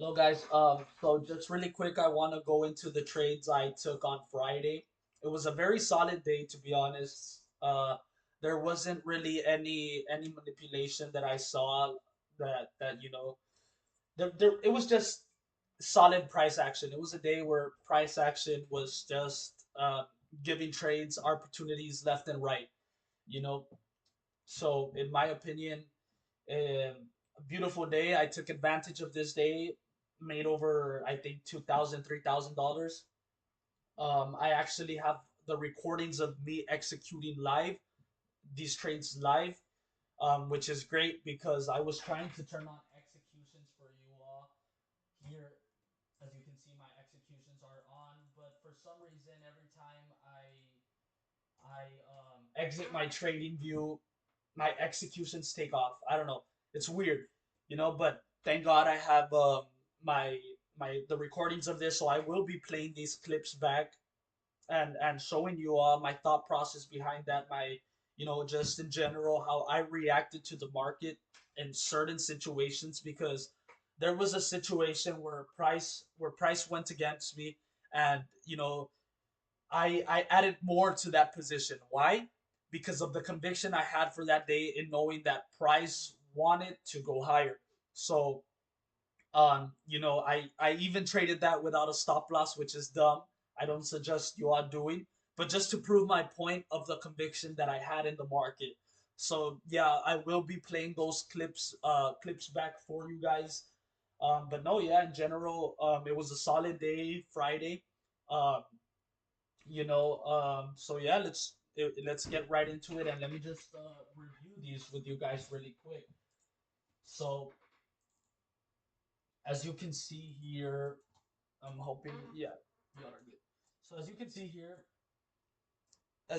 Hello guys. So just really quick, I want to go into the trades I took on Friday. It was a very solid day, to be honest. There wasn't really any manipulation that I saw that it was just solid price action. It was a day where price action was just giving trades opportunities left and right. You know, so in my opinion, a beautiful day. I took advantage of this day, made over I think $2,000, $3,000. I actually have the recordings of me executing live these trades live, which is great because I was trying to turn on executions for you all here. As you can see, my executions are on, but for some reason, every time I exit my trading view, my executions take off. I don't know. It's weird, but thank God I have my the recordings of this, so I will be playing these clips back and showing you all my thought process behind that, my just in general how I reacted to the market in certain situations because there was a situation where price went against me and I added more to that position. Why? Because of the conviction I had for that day in knowing that price wanted to go higher. So, I even traded that without a stop loss, which is dumb. I don't suggest you are doing, but just to prove my point of the conviction that I had in the market. So yeah, I will be playing those clips back for you guys. But no, yeah, in general, it was a solid day, Friday. Um, so yeah, let's get right into it and let me just review these with you guys really quick. So as you can see here, I'm hoping, yeah, you all are good. So as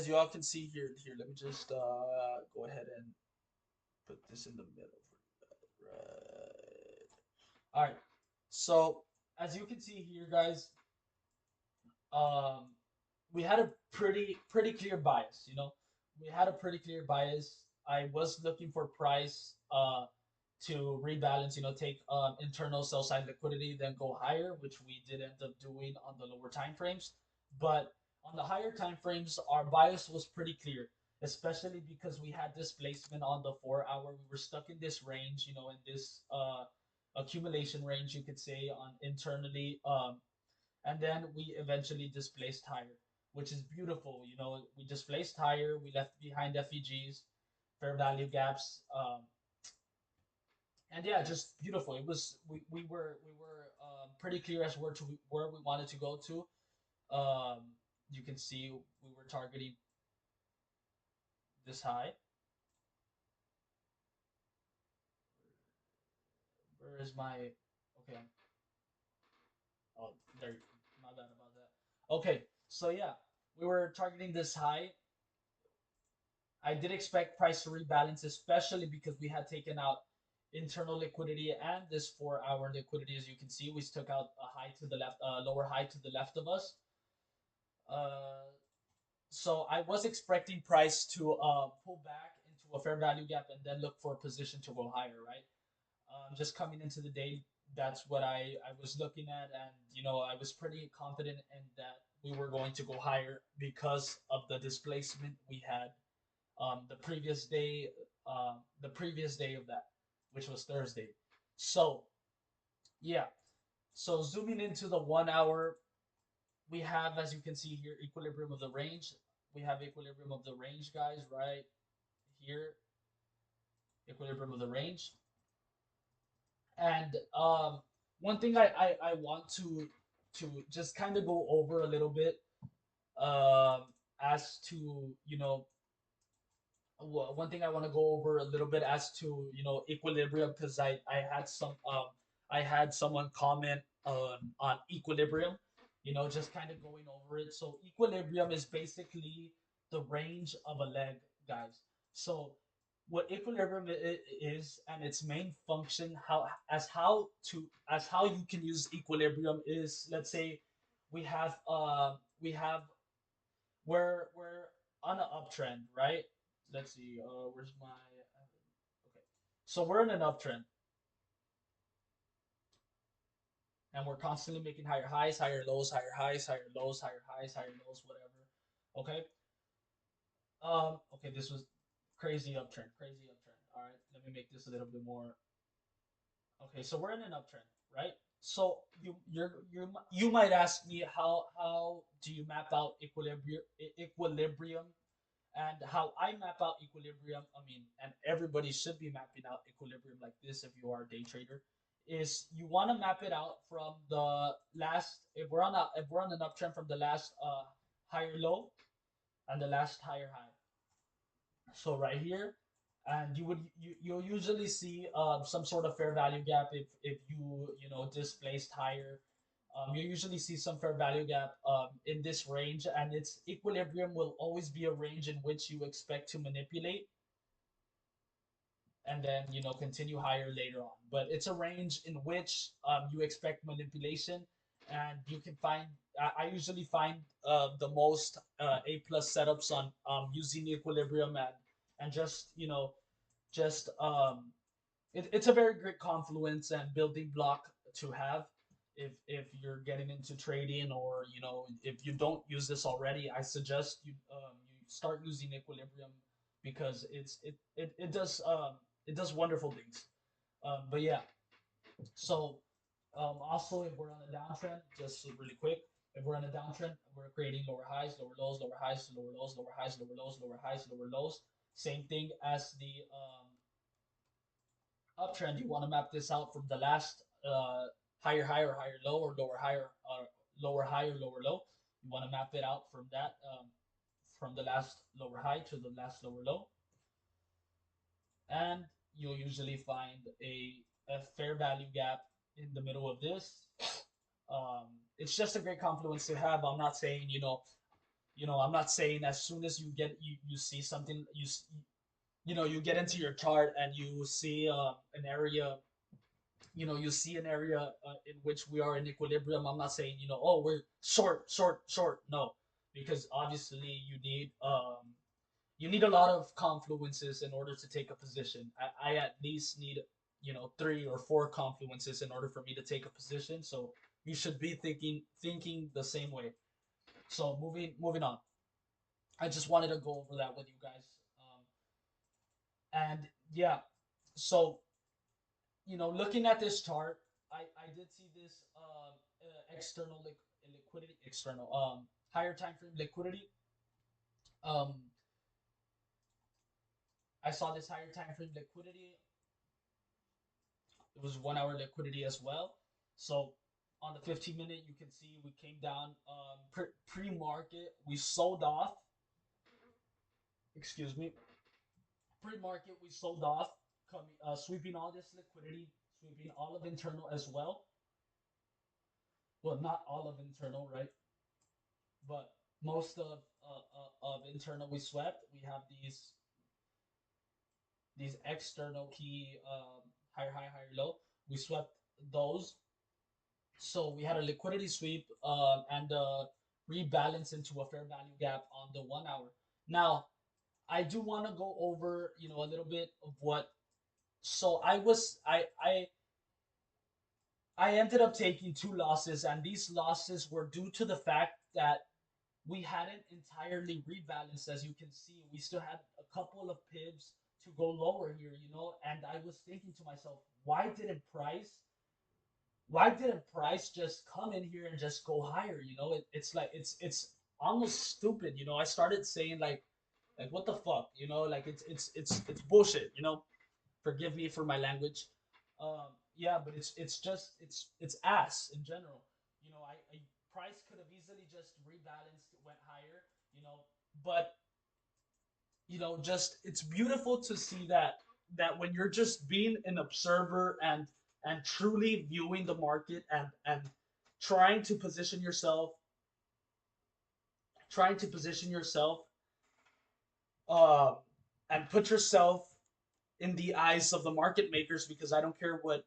you all can see here, let me just go ahead and put this in the middle for you guys. Right. All right. So as you can see here, guys, um, we had a pretty clear bias. We had a pretty clear bias. I was looking for price to rebalance. Take internal sell side liquidity, then go higher, which we did end up doing on the lower time frames. But on the higher time frames, our bias was pretty clear, especially because we had displacement on the 4 hour. We were stuck in this range, in this accumulation range, you could say, on internally. And then we eventually displaced higher, which is beautiful. We displaced higher, we left behind FEGs, fair value gaps, and yeah, just beautiful. It was we were pretty clear as where we wanted to go to. Um, you can see we were targeting this high. Where is my okay? Oh, there. My bad about that. Okay, so yeah, we were targeting this high. I did expect price to rebalance, especially because we had taken out internal liquidity and this 4 hour liquidity. As you can see, we took out a high to the left, lower high to the left of us. Uh, so I was expecting price to pull back into a fair value gap and then look for a position to go higher, right? Just coming into the day, that's what I was looking at, and I was pretty confident in that we were going to go higher because of the displacement we had the previous day, the previous day of that, which was Thursday. So yeah, so zooming into the 1 hour, we have, as you can see here, equilibrium of the range. We have equilibrium of the range, guys, right here, equilibrium of the range. And one thing I want to just kind of go over a little bit um, as to one thing I want to go over a little bit as to equilibrium because I had someone comment on equilibrium, just kind of going over it. So equilibrium is basically the range of a leg, guys. So what equilibrium is and its main function, how you can use equilibrium is, let's say we have we're on an uptrend, right? Let's see. Where's my okay? So we're in an uptrend. and we're constantly making higher highs, higher lows, higher highs, higher lows, higher highs, higher lows, whatever. Okay. Okay, this was crazy uptrend, crazy uptrend. All right, let me make this a little bit more. Okay, so we're in an uptrend, right? So you might ask me how do you map out equilibrium and how I map out equilibrium. I mean, and everybody should be mapping out equilibrium like this if you are a day trader. Is you want to map it out from the last if we're on an uptrend from the last higher low and the last higher high. So right here, and you'll usually see some sort of fair value gap if you know displaced higher. You usually see some fair value gap in this range, and its equilibrium will always be a range in which you expect to manipulate and then continue higher later on. But it's a range in which you expect manipulation, and you can find. I usually find the most A plus setups on using equilibrium and just just it's a very great confluence and building block to have if you're getting into trading, or if you don't use this already. I suggest you start using equilibrium because it does wonderful things. But yeah, so also if we're on a downtrend, just really quick, if we're on a downtrend, we're creating lower highs, lower lows, lower highs, lower lows, lower highs, lower lows, lower highs, lower lows. Same thing as the uptrend. You want to map this out from the last higher high or higher low, or lower higher lower high or lower low. You want to map it out from that from the last lower high to the last lower low, and you'll usually find a fair value gap in the middle of this. It's just a great confluence to have. I'm not saying I'm not saying as soon as you see something, you get into your chart and you see an area, you see an area in which we are in equilibrium. I'm not saying oh, we're short, short, short. No, because obviously you need a lot of confluences in order to take a position. I at least need 3 or 4 confluences in order for me to take a position. So you should be thinking the same way. So moving on. I just wanted to go over that with you guys. And yeah, so looking at this chart, I did see this external liquidity, external higher time frame liquidity. Um, I saw this higher time frame liquidity. It was 1 hour liquidity as well. So on the 15-minute, you can see we came down pre-market. We sold off. Excuse me. Pre-market, we sold off, coming sweeping all this liquidity, sweeping all of internal as well. Well, not all of internal, right? But most of internal we swept. We have these external key higher high, higher low. We swept those. So we had a liquidity sweep and rebalance into a fair value gap on the 1 hour. Now, I do want to go over, a little bit of what. So I ended up taking 2 losses, and these losses were due to the fact that we hadn't entirely rebalanced. As you can see, we still had a couple of pips to go lower here, and I was thinking to myself, why didn't price just come in here and just go higher? It's like it's almost stupid. I started saying like what the fuck, like it's bullshit. Forgive me for my language. Yeah, but it's just it's ass in general. I price could have easily just rebalanced, went higher. But just it's beautiful to see that when you're just being an observer and truly viewing the market and trying to position yourself, trying to position yourself, uh, and put yourself in the eyes of the market makers, because I don't care what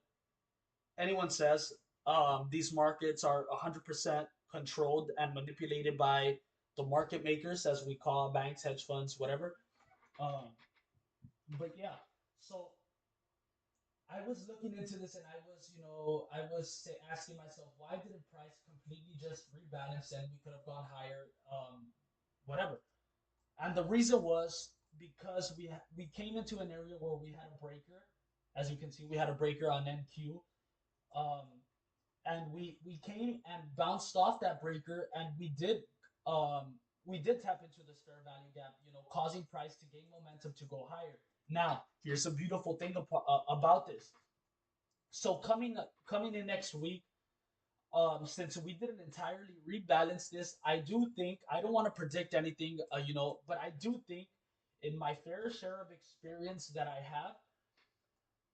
anyone says. These markets are 100% controlled and manipulated by the market makers, as we call banks, hedge funds, whatever. Um, but yeah, so I was looking into this and I was, I was asking myself, why didn't price completely just rebalance and we could have gone higher, whatever. And the reason was because we came into an area where we had a breaker. As you can see, we had a breaker on NQ. Um, and we came and bounced off that breaker and we did tap into this fair value gap, causing price to gain momentum to go higher. Now, here's a beautiful thing about this. So coming in next week, since we didn't entirely rebalance this, I do think I don't want to predict anything, but I do think in my fair share of experience that I have,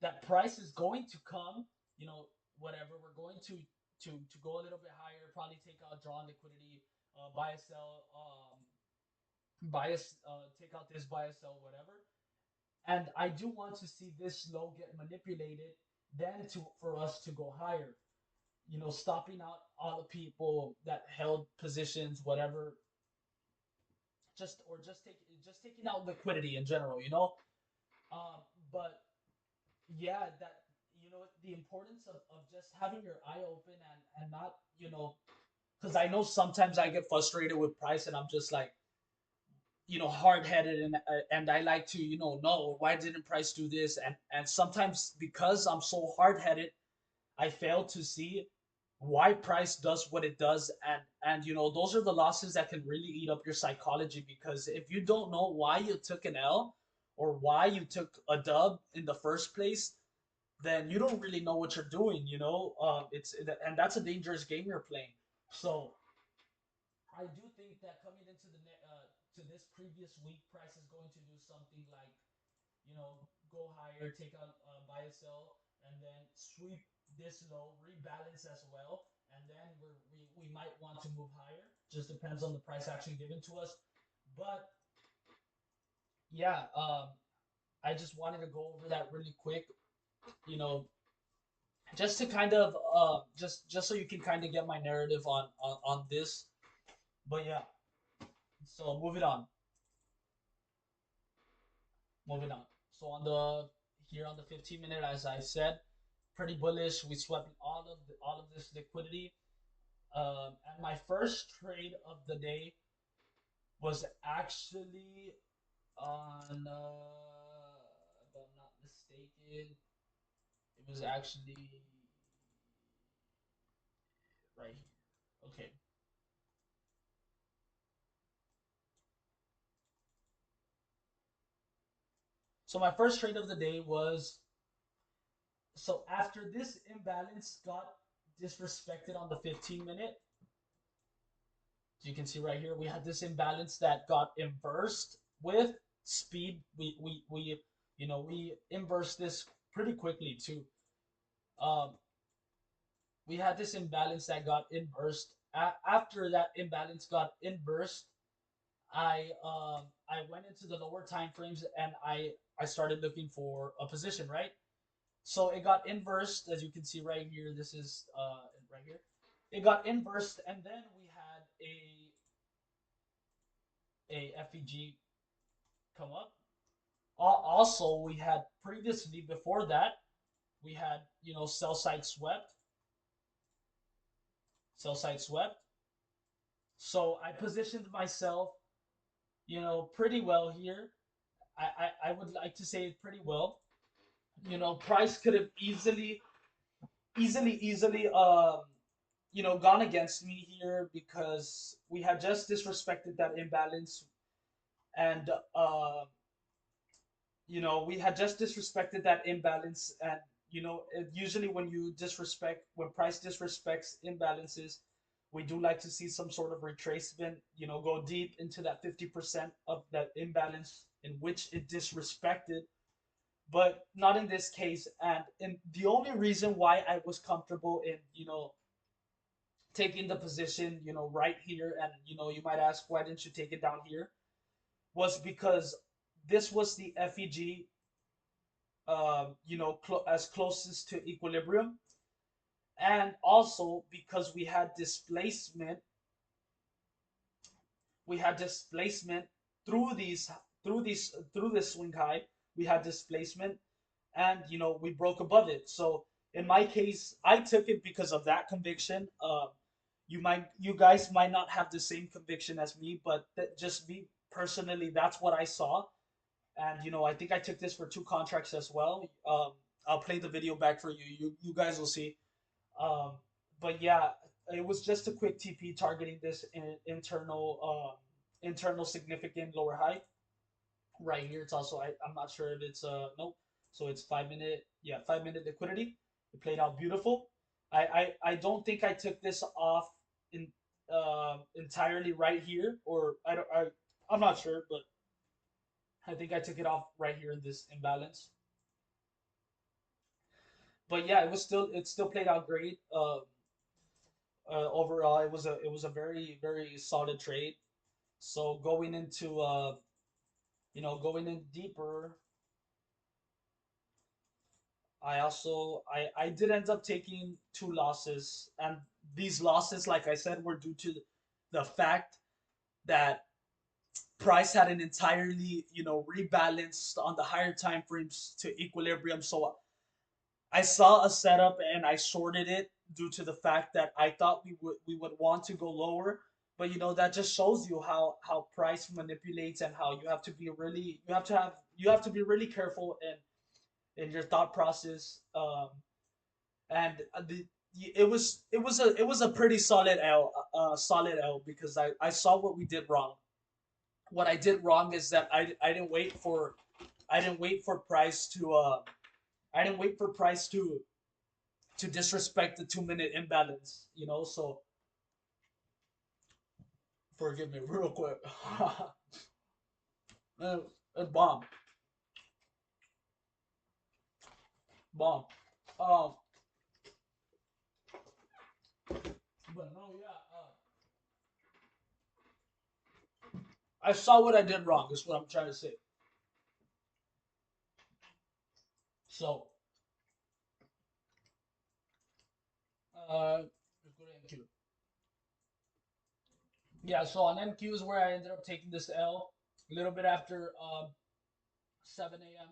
that price is going to come, you know, whatever. We're going to go a little bit higher, probably take out draw liquidity, buy a sell, take out this, buy a sell, whatever. And I do want to see this low get manipulated, then to for us to go higher. Stopping out all the people that held positions, whatever, just taking out liquidity in general. Um, but yeah, that the importance of just having your eye open and not because I know sometimes I get frustrated with price and I'm just like hard headed and I like to no, why didn't price do this, and sometimes because I'm so hard headed I fail to see why price does what it does, and those are the losses that can really eat up your psychology, because if you don't know why you took an L or why you took a dub in the first place, then you don't really know what you're doing. It's and that's a dangerous game you're playing. So I do think that coming into to this previous week, price is going to do something like go higher, take out buy a sell, and then sweep this low, rebalance as well, and then we might want to move higher. Just depends on the price action given to us. But yeah, I just wanted to go over that really quick. You know, just to kind of just so you can kind of get my narrative on this. But yeah, so moving on. So on the here on the 15 minute, as I said, pretty bullish. We swept all of this liquidity. And my first trade of the day was actually on, if I'm not mistaken, it was actually right here. Okay. So my first trade of the day was, so after this imbalance got disrespected on the 15 minute, as you can see right here, we had this imbalance that got inversed with speed. We inversed this pretty quickly too. Um, we had this imbalance that got inversed. After that imbalance got inversed, I went into the lower time frames and I started looking for a position, right? So it got inversed, as you can see right here. This is right here. It got inversed, and then we had a FEG come up. Also, we had previously before that we had sell side swept. So I positioned myself pretty well here. I would like to say it pretty well. Price could have easily gone against me here because we had just disrespected that imbalance, and we had just disrespected that imbalance, and usually when price disrespects imbalances, we do like to see some sort of retracement, go deep into that 50% of that imbalance in which it disrespected, but not in this case. And the only reason why I was comfortable in taking the position right here, and you might ask, why didn't you take it down here, was because this was the FEG, as closest to equilibrium, and also because we had displacement through this swing high. We had displacement, and we broke above it. So in my case, I took it because of that conviction. You guys might not have the same conviction as me, but just me personally, that's what I saw. And I think I took this for two contracts as well. I'll play the video back for you. You guys will see. Um, but yeah, it was just a quick TP targeting this internal significant lower high right here. It's also I'm not sure if it's nope. So it's 5 minute, yeah, 5 minute liquidity. It played out beautiful. I don't think I took this off in entirely right here, or I don't I'm not sure, but I think I took it off right here in this imbalance. But yeah, it still played out great. Overall, it was a very solid trade. So going in deeper, I did end up taking two losses, and these losses, like I said, were due to the fact that price had an entirely rebalanced on the higher time frames to equilibrium. So I saw a setup and I shorted it due to the fact that I thought we would want to go lower. But that just shows you how price manipulates, and how you have to be really careful in your thought process. And it was a pretty solid L, because I saw what we did wrong. What I did wrong is that I didn't wait for price to I didn't wait for price to disrespect the 2 minute imbalance. So forgive me real quick. And bomb. Um, but no, yeah. I saw what I did wrong. Is what I'm trying to say. So, let's go to NQ. Yeah. So on NQ is where I ended up taking this L a little bit after 7 a.m.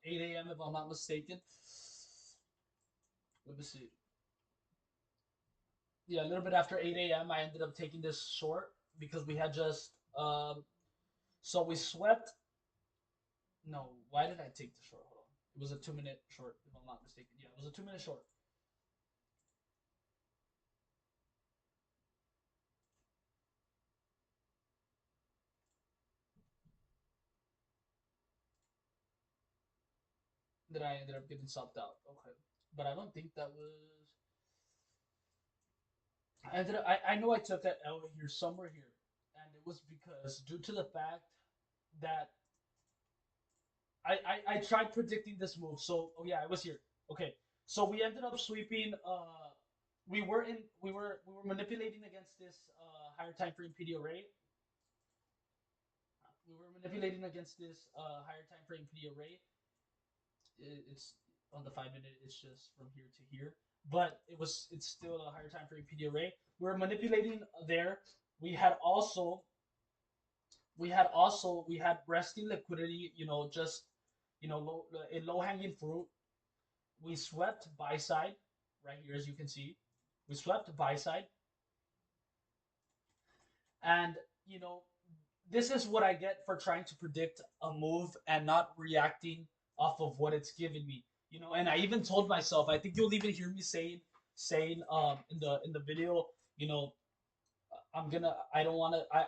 8 a.m. if I'm not mistaken. Let me see. Yeah, a little bit after 8 a.m. I ended up taking this short because we had just so we swept. No, why did I take the short? Hold on. It was a 2 minute short, if I'm not mistaken. Yeah, it was a 2 minute short. That I ended up getting subbed out. Okay, but I don't think that was. I know I took that L here somewhere here, and it was because due to the fact that I tried predicting this move. So yeah, I was here. Okay, so we ended up sweeping. We were manipulating against this higher time frame PD array. We were manipulating against this higher time frame PD array. It's on the 5 minute. It's just from here to here, but it's still a higher time frame PD array. We were manipulating there. We had also we had resting liquidity. Just low hanging fruit. We swept buy side right here, as you can see. We swept buy side, and you know this is what I get for trying to predict a move and not reacting off of what it's giving me. And I even told myself, I think you'll even hear me saying in the video, you know, I don't want to I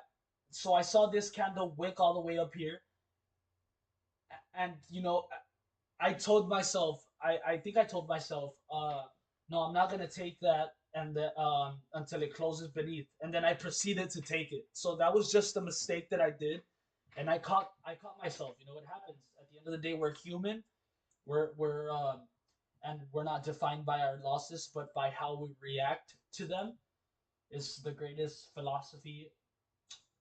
so I saw this candle wick all the way up here, and I told myself, I think I told myself, no, I'm not gonna take that, and until it closes beneath, and then I proceeded to take it. So that was just a mistake that I did, and I caught myself. It happens. At the end of the day, we're human. And we're not defined by our losses, but by how we react to them. Is the greatest philosophy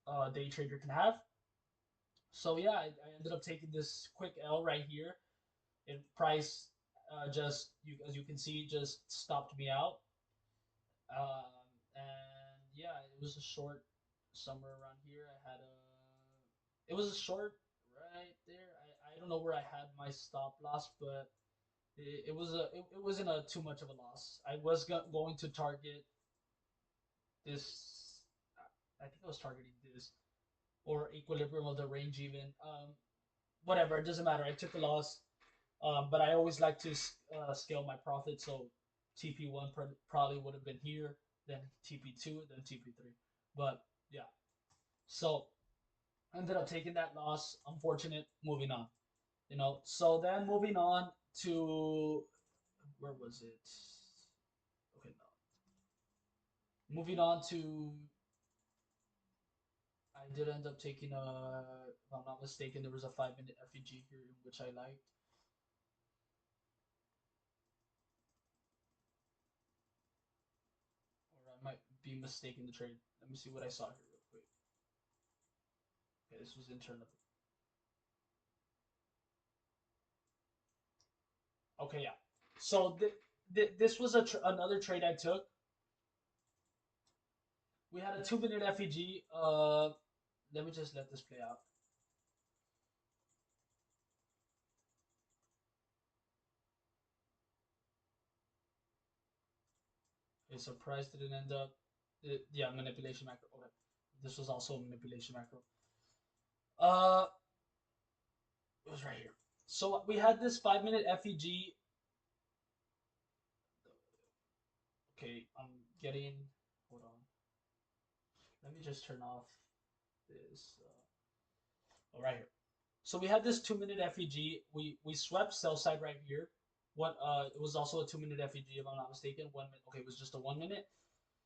a day trader can have. So yeah, I ended up taking this quick L right here. And price just as you can see, just stopped me out. And yeah, it was a short somewhere around here. It was a short right there. I don't know where I had my stop loss, but It wasn't a too much of a loss. I was going to target this. I think I was targeting this or equilibrium of the range even. Whatever, it doesn't matter. I took the loss, but I always like to scale my profit. So TP1 probably would have been here, then TP2, then TP3. But yeah, so I ended up taking that loss. Unfortunate. Moving on. So then moving on to where was it? Okay, no. Moving on to I did end up taking if I'm not mistaken, there was a 5 minute FEG here which I liked, or I might be mistaking the trade. Let me see what I saw here real quick. Okay, this was internal. Okay, yeah. So this was another trade I took. We had a 2 minute FEG. Let me just let this play out. Okay, so price didn't end up. Yeah, manipulation macro. Okay, this was also a manipulation macro. Uh, it was right here. So we had this 5 minute FEG. Okay, I'm getting. Hold on. Let me just turn off this. Oh, right here. So we had this 2 minute FEG. We swept sell side right here. What it was also a 2 minute FEG if I'm not mistaken. 1 minute. Okay, it was just a 1 minute.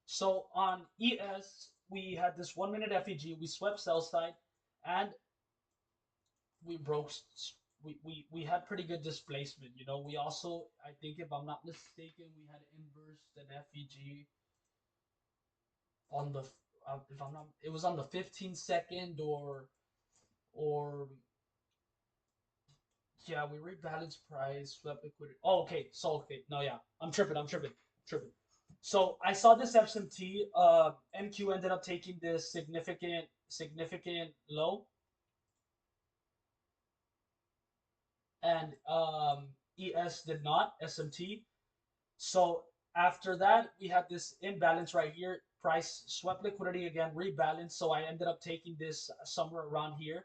So on ES we had this 1 minute FEG. We swept sell side, and we broke. We had pretty good displacement. We also, I think if I'm not mistaken, we had inversed an FEG on the if I'm not, it was on the 15 second or yeah, we rebalanced price, swept liquidity. Oh, okay. So okay, no, yeah, I'm tripping. I'm tripping. So I saw this FSMT. NQ ended up taking this significant low, and ES did not. SMT. So after that, we had this imbalance right here. Price swept liquidity again, rebalance. So I ended up taking this somewhere around here,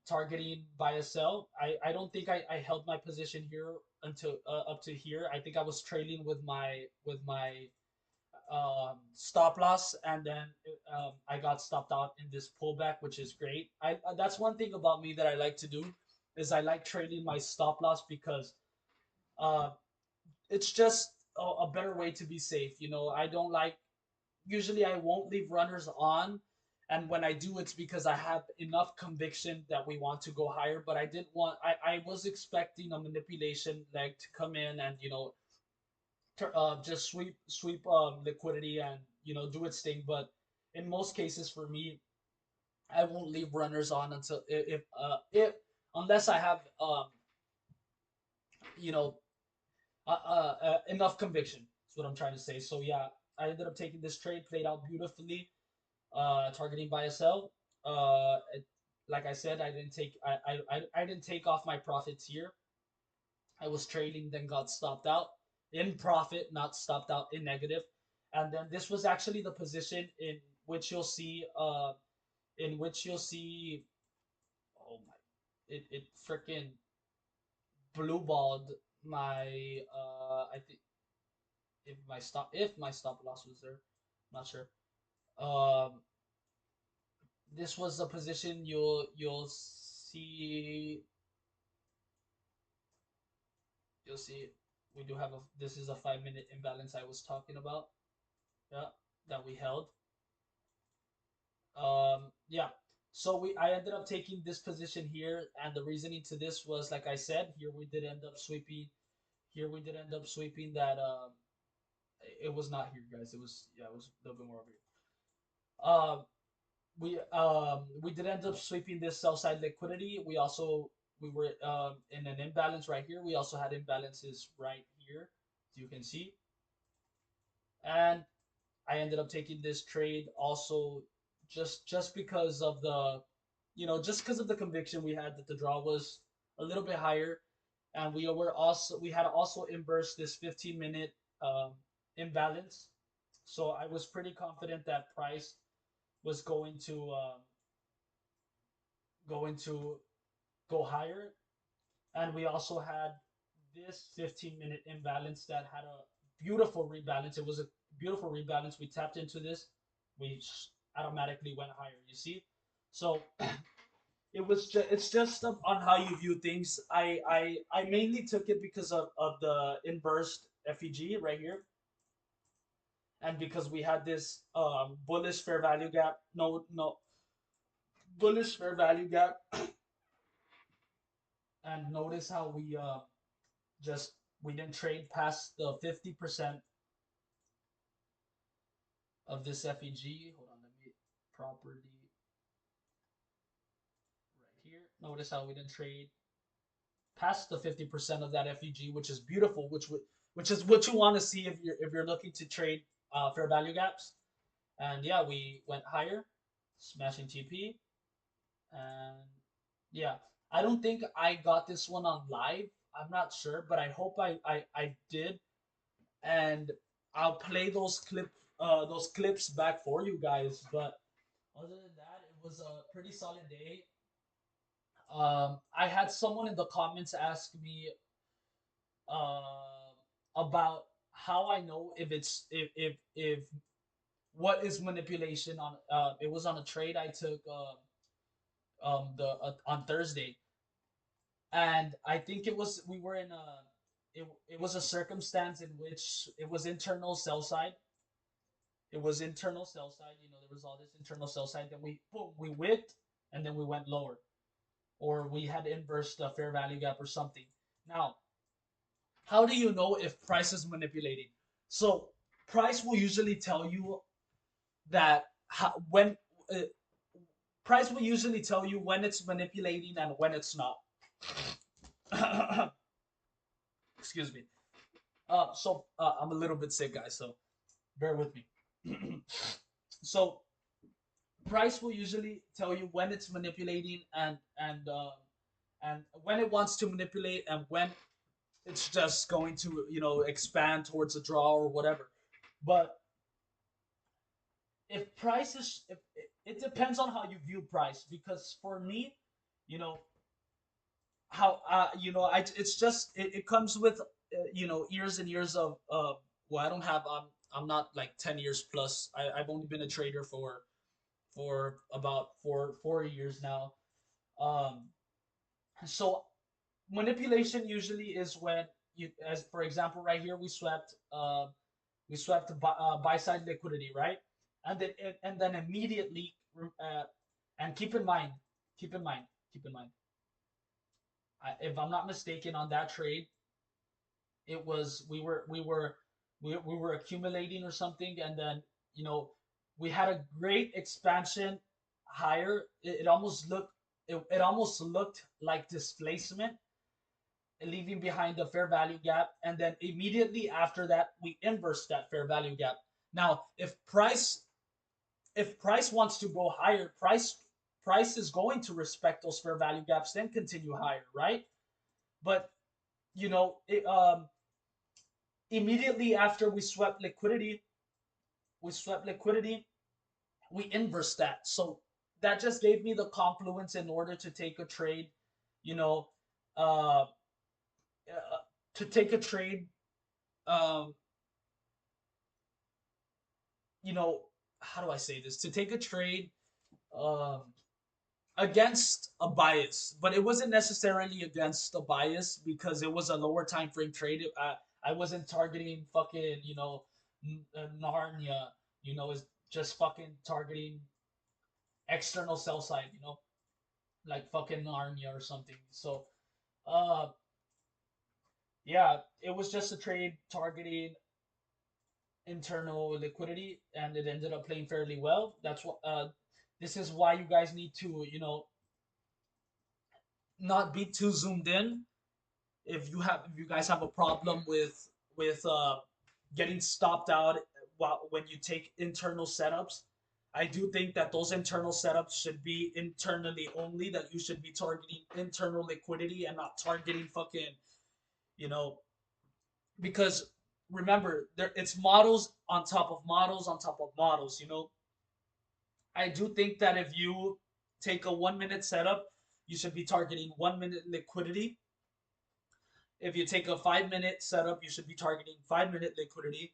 targeting buy a sell. I don't think I held my position here until up to here. I think I was trailing with my stop loss, and then I got stopped out in this pullback, which is great. I That's one thing about me that I like to do is I like trailing my stop loss because uh, it's just a better way to be safe. I don't like usually I won't leave runners on. And when I do, it's because I have enough conviction that we want to go higher. But I was expecting a manipulation leg to come in and, just sweep liquidity and, do its thing. But in most cases for me, I won't leave runners on until if unless I have, you know, enough conviction. That's what I'm trying to say. So yeah, I ended up taking this trade, played out beautifully, targeting buy sell. Like I said, I didn't take off my profits here. I was trading, then got stopped out in profit, not stopped out in negative. And then this was actually the position which you'll see, in which you'll see, oh my, it freaking blue balled my, I think if my stop loss was there, not sure. Um, this was the position you'll see we do have a this is a 5 minute imbalance I was talking about. Yeah, that we held. Yeah. So I ended up taking this position here, and the reasoning to this was, like I said, here we did end up sweeping. Here we did end up sweeping that. It was not here, guys. It was, yeah, it was a little bit more over here. We did end up sweeping this sell side liquidity. We were in an imbalance right here. We also had imbalances right here, as you can see, and I ended up taking this trade also just because of the, just because of the conviction we had that the draw was a little bit higher, and we had also inverse this 15-minute um, imbalance. So I was pretty confident that price was going to go higher, and we also had this 15-minute imbalance that had a beautiful rebalance. It was a beautiful rebalance. We tapped into this, we automatically went higher. You see, so it's just on how you view things. I mainly took it because of the inversed FEG right here, and because we had this bullish fair value gap. No, bullish fair value gap, and notice how just we didn't trade past the 50% of this FEG. Hold on, let me property right here. Notice how we didn't trade past the 50% of that FEG, which is beautiful, which is what you want to see if you're looking to trade fair value gaps. And yeah, we went higher, smashing TP, and yeah, I don't think I got this one on live. I'm not sure, but I hope I did, and I'll play those clips back for you guys. But other than that, it was a pretty solid day. I had someone in the comments ask me uh, about how I know if it's if what is manipulation on. It was on a trade I took the on Thursday, and I think it was we were in a it was a circumstance in which it was internal sell side. It was internal sell side. You know, there was all this internal sell side. Then we boom, we wicked, and then we went lower, or we had inversed the fair value gap or something. Now, how do you know if price is manipulating? So price will usually tell you that when uh, price will usually tell you when it's manipulating and when it's not. Excuse me. I'm a little bit sick, guys, so bear with me. So price will usually tell you when it's manipulating and when it wants to manipulate and when it's just going to expand towards a draw or whatever. But if price is if it depends on how you view price, because for me, you know how it's just it comes with years and years of well, I don't have I'm not like 10 years plus. I've only been a trader for about four years now. um so manipulation usually is when you, as for example right here, we swept buy side liquidity, right? And then immediately and keep in mind keep in mind if I'm not mistaken, on that trade, it was we were accumulating or something, and then you know we had a great expansion higher. It almost looked like displacement, leaving behind the fair value gap, and then immediately after that we inverse that fair value gap. Now if price wants to go higher, price is going to respect those fair value gaps, then continue higher, right? But immediately after we swept liquidity, we inverse that. So that just gave me the confluence in order to take a trade, you know, uh, to take a trade, um, you know, how do I say this? To take a trade um, against a bias, but it wasn't necessarily against a bias because it was a lower time frame trade. I wasn't targeting fucking Narnia. Is just fucking targeting external sell side. Like fucking Narnia or something. So uh yeah, it was just a trade targeting internal liquidity, and it ended up playing fairly well. That's what this is why you guys need to not be too zoomed in. If you guys have a problem with getting stopped out when you take internal setups, I do think that those internal setups should be internally only. That you should be targeting internal liquidity and not targeting fucking You know, because remember, there it's models on top of models on top of models. You know, I do think that if you take a 1 minute setup, you should be targeting 1 minute liquidity. If you take a 5 minute setup, you should be targeting 5 minute liquidity.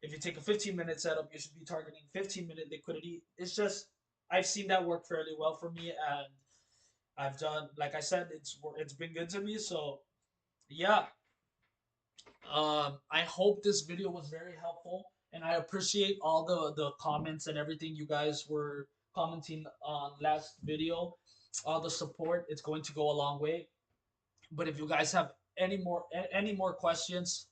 If you take a 15 minute setup, you should be targeting 15 minute liquidity. It's just I've seen that work fairly well for me, and I've done like I said, it's been good to me. So yeah, I hope this video was very helpful, and I appreciate all the comments and everything you guys were commenting on last video. All the support, it's going to go a long way. But if you guys have any more questions,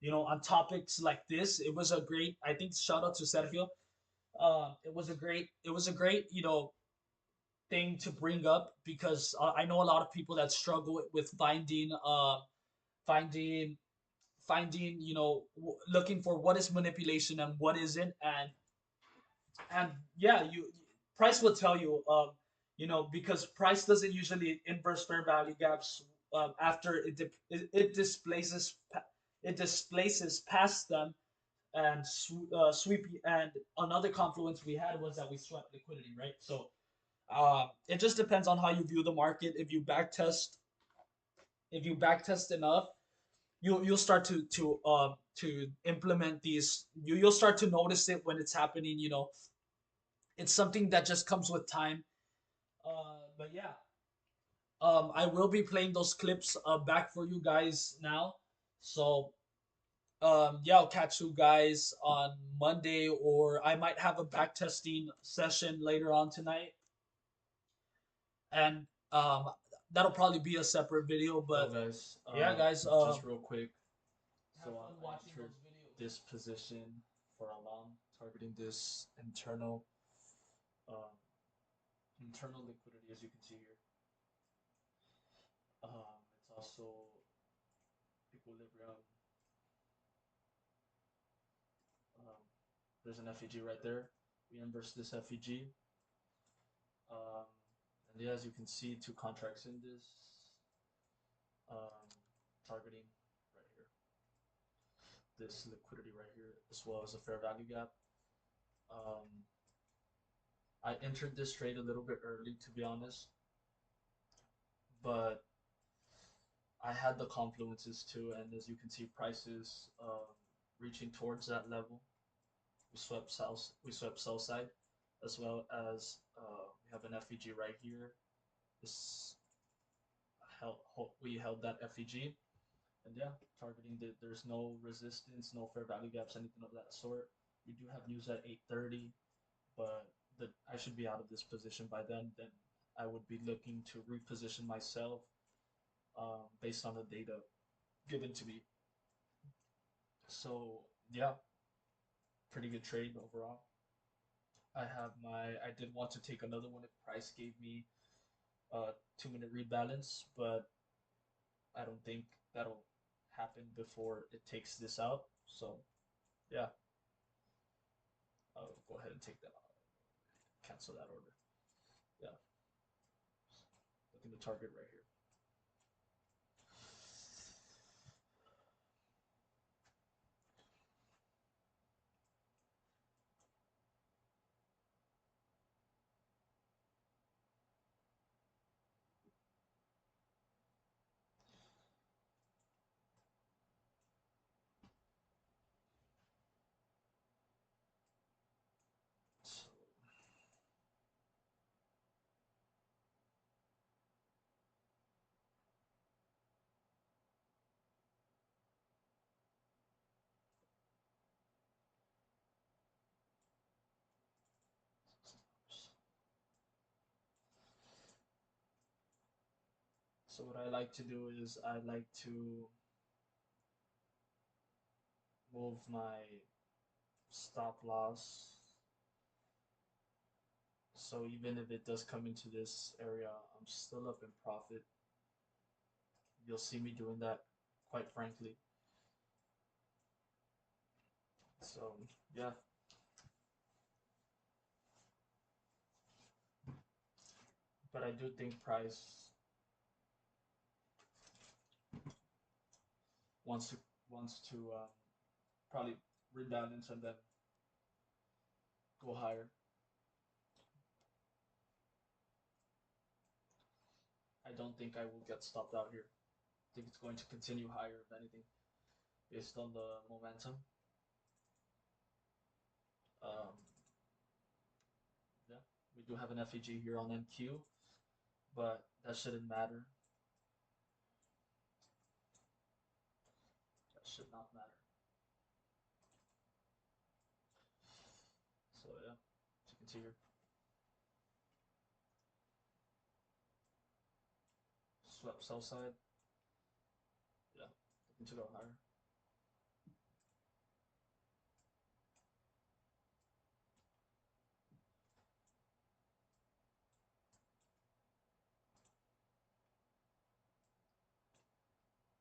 on topics like this, it was a great. I think shout out to Sergio. It was a great, thing to bring up because I know a lot of people that struggle with finding finding looking for what is manipulation and what isn't, and yeah, you price will tell you, because price doesn't usually inverse fair value gaps after it displaces past them, and sweep. And another confluence we had was that we swept liquidity, right? So it just depends on how you view the market. If you backtest enough, you'll start to implement these. You'll start to notice it when it's happening. It's something that just comes with time. But yeah, I will be playing those clips back for you guys now. So yeah, I'll catch you guys on Monday, or I might have a back testing session later on tonight, and that'll probably be a separate video. But so guys, yeah, guys, just real quick. So I entered this position for a long, targeting this um, internal liquidity, as you can see here. It's also equilibrium. Um, there's an FEG right there. We inverse this FEG. Um, and yeah, as you can see, two contracts in this, um, targeting right here, this liquidity right here, as well as a fair value gap. Um, I entered this trade a little bit early, to be honest, but I had the confluences too, and as you can see, prices reaching towards that level. We swept sell side, as well as we have an FEG right here. This held we held that FEG, and yeah, targeting there's no resistance, no fair value gaps, anything of that sort. We do have news at 8:30, but I should be out of this position by then. Then I would be looking to reposition myself based on the data given to me. So yeah, pretty good trade overall. I did want to take another one if price gave me a 2 minute rebalance, but I don't think that'll happen before it takes this out. So yeah, I'll go ahead and take that out. Cancel that order. Yeah, look at the target right here. So, so what I like to do is I like to move my stop loss. So even if it does come into this area, I'm still up in profit. You'll see me doing that, quite frankly. So yeah, but I do think price wants to wants to probably rebalance and then go higher. I don't think I will get stopped out here. I think it's going to continue higher if anything, based on the momentum. Um, yeah, we do have an FEG here on NQ, but that shouldn't matter. That should not matter. So yeah, as you can see here, swept sell side. Yeah, looking to go higher.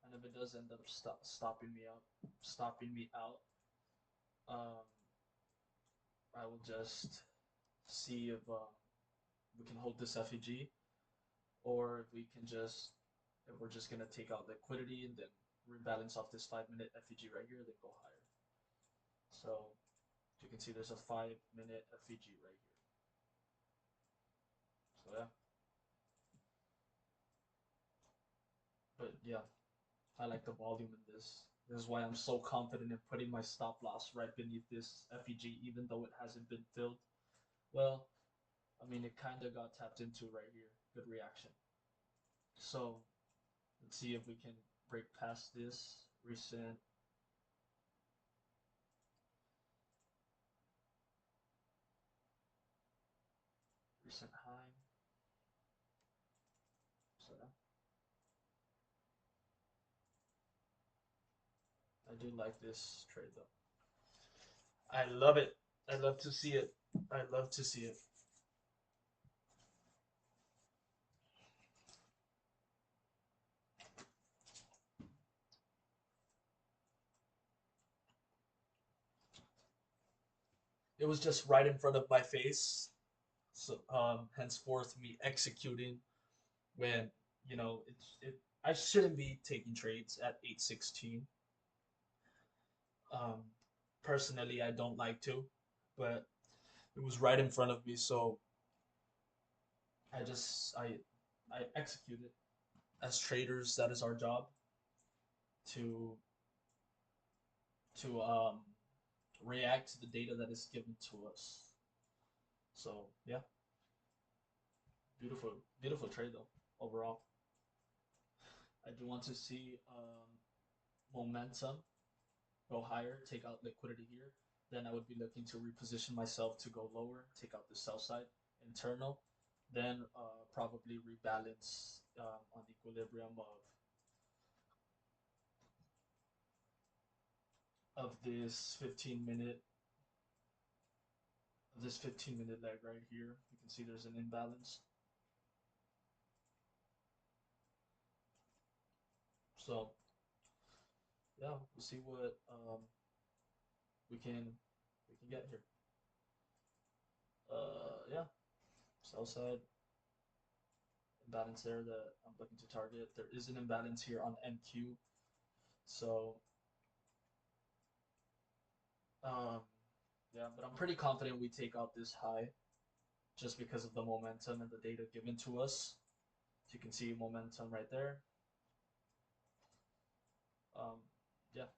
And if it does end up stopping me out, um, I will just see if we can hold this FEG, or if we can just if we're just gonna take out liquidity and then rebalance off this 5 minute FEG right here, then go higher. So you can see there's a 5 minute FEG right here. So yeah, but yeah, I like the volume in this. This is why I'm so confident in putting my stop loss right beneath this FEG, even though it hasn't been filled. Well, I mean, it kind of got tapped into right here. Good reaction. So let's see if we can break past this recent high. So yeah, I do like this trade though. I love it. I love to see it. I love to see it. It was just right in front of my face. So henceforth me executing when I shouldn't be taking trades at 8:16. Um, Personally, I don't like to, but it was right in front of me, so I just I executed. As traders, that is our job to to react to the data that is given to us. So yeah, beautiful beautiful trade though overall. I do want to see momentum go higher, take out liquidity here. Then I would be looking to reposition myself to go lower, take out the sell side internal, then probably rebalance on the equilibrium of this 15-minute leg right here. You can see there's an imbalance. So yeah, we'll see what we can we can get here. Yeah, sell side imbalance there that I'm looking to target. There is an imbalance here on NQ, so um, yeah, but I'm pretty confident we take out this high just because of the momentum and the data given to us. So you can see momentum right there. Um, yeah.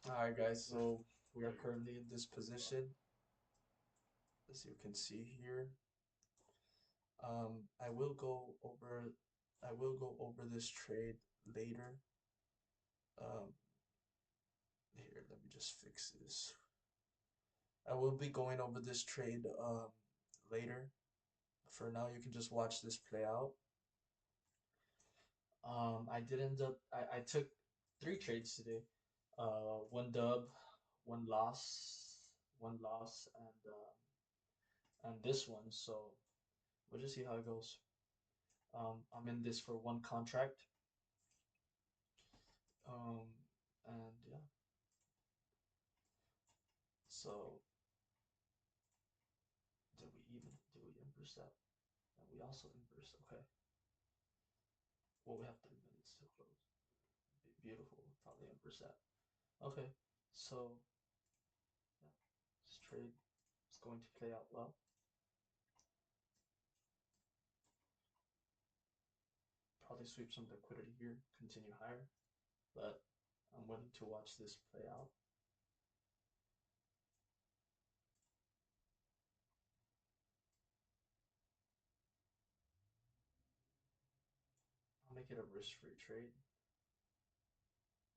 All right, guys. So we are currently in this position, as you can see here. I will go over this trade later. Um, Here, let me just fix this. I will be going over this trade later. For now, you can just watch this play out. I did end up. I took 3 trades today. One dub, one loss, and this one. So we'll just see how it goes. I'm in this for one contract. Um, and yeah. So did we intercept? And we also inverse. Okay. Well, we have 3 minutes to close. Beautiful, probably 1%. Okay, so yeah, this trade is going to play out well. Probably sweep some liquidity here, continue higher, but I'm willing to watch this play out. I'll make it a risk-free trade.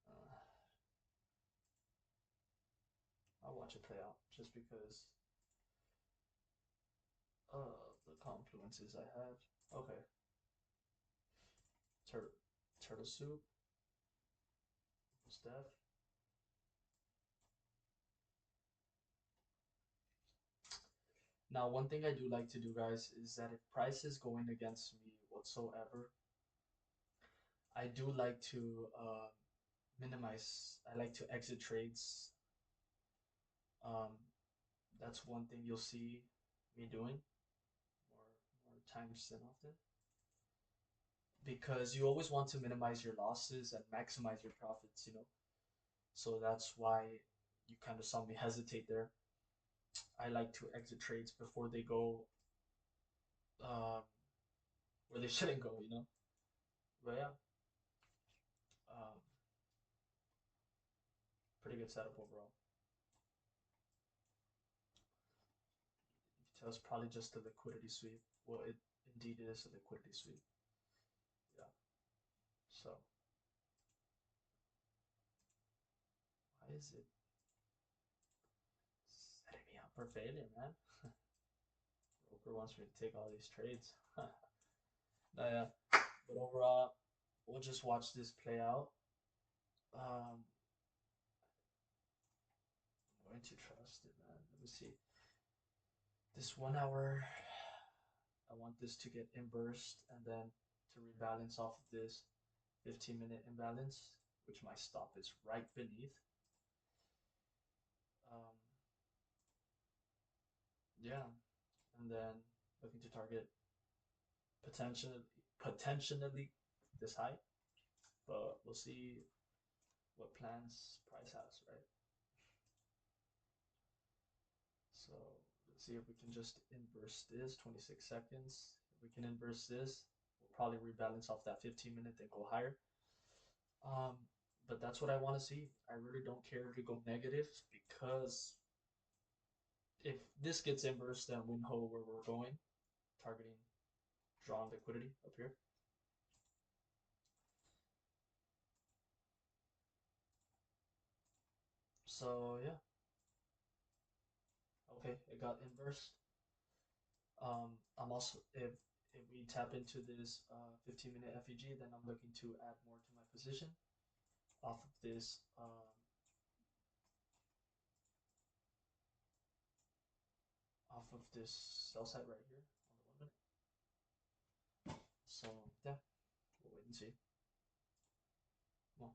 Uh, I'll watch it play out just because the confluences I have. Okay, turtle soup, Steph. Now, one thing I do like to do, guys, is that if price is going against me whatsoever, I do like to minimize. I like to exit trades. Um, that's one thing you'll see me doing more times than often, because you always want to minimize your losses and maximize your profits. So that's why you kind of saw me hesitate there. I like to exit trades before they go um, where they shouldn't go. But yeah, um, pretty good setup overall. You can tell it's probably just a liquidity sweep. Well, it indeed is a liquidity sweep. Yeah. So why is it setting me up for failure, man? Broker wants me to take all these trades. Yeah. But overall, we'll just watch this play out. I'm going to trust it, man. Let me see. This 1 hour, I want this to get inversed and then to rebalance off of this 15-minute imbalance, which my stop is right beneath. Um, yeah, and then looking to target potentially this high, but we'll see what plans price has, right? So let's see if we can just inverse this 26 seconds. If we can inverse this, we'll probably rebalance off that 15-minute and go higher. Um, but that's what I want to see. I really don't care to go negative, because if this gets inversed, then we know where we're going, targeting drawn liquidity up here. So yeah, okay, it got inversed. I'm also, if we tap into this 15-minute FEG, then I'm looking to add more to my position off of this sell side right here on the 1 minute. So yeah, we'll wait and see. Well,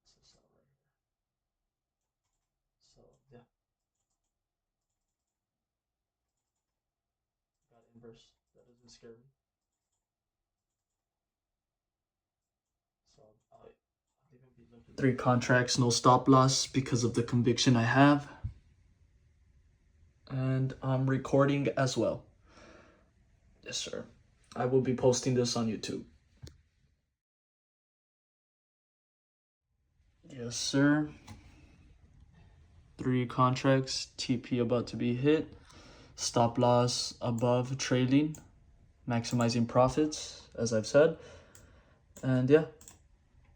it's a sell right here. So yeah, got inverse. That doesn't scare me. So I'll even be looking. 3 contracts, no stop loss because of the conviction I have. And I'm recording as well. Yes, sir. I will be posting this on YouTube. Yes, sir. 3 contracts, TP about to be hit. Stop loss above trailing, maximizing profits, as I've said. And yeah,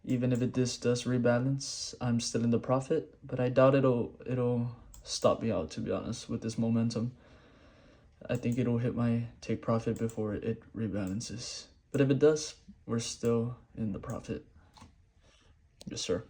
even if this does rebalance, I'm still in the profit, but I doubt it'll stop me out, to be honest, with this momentum. I think it'll hit my take profit before it rebalances. But if it does, we're still in the profit. Yes, sir.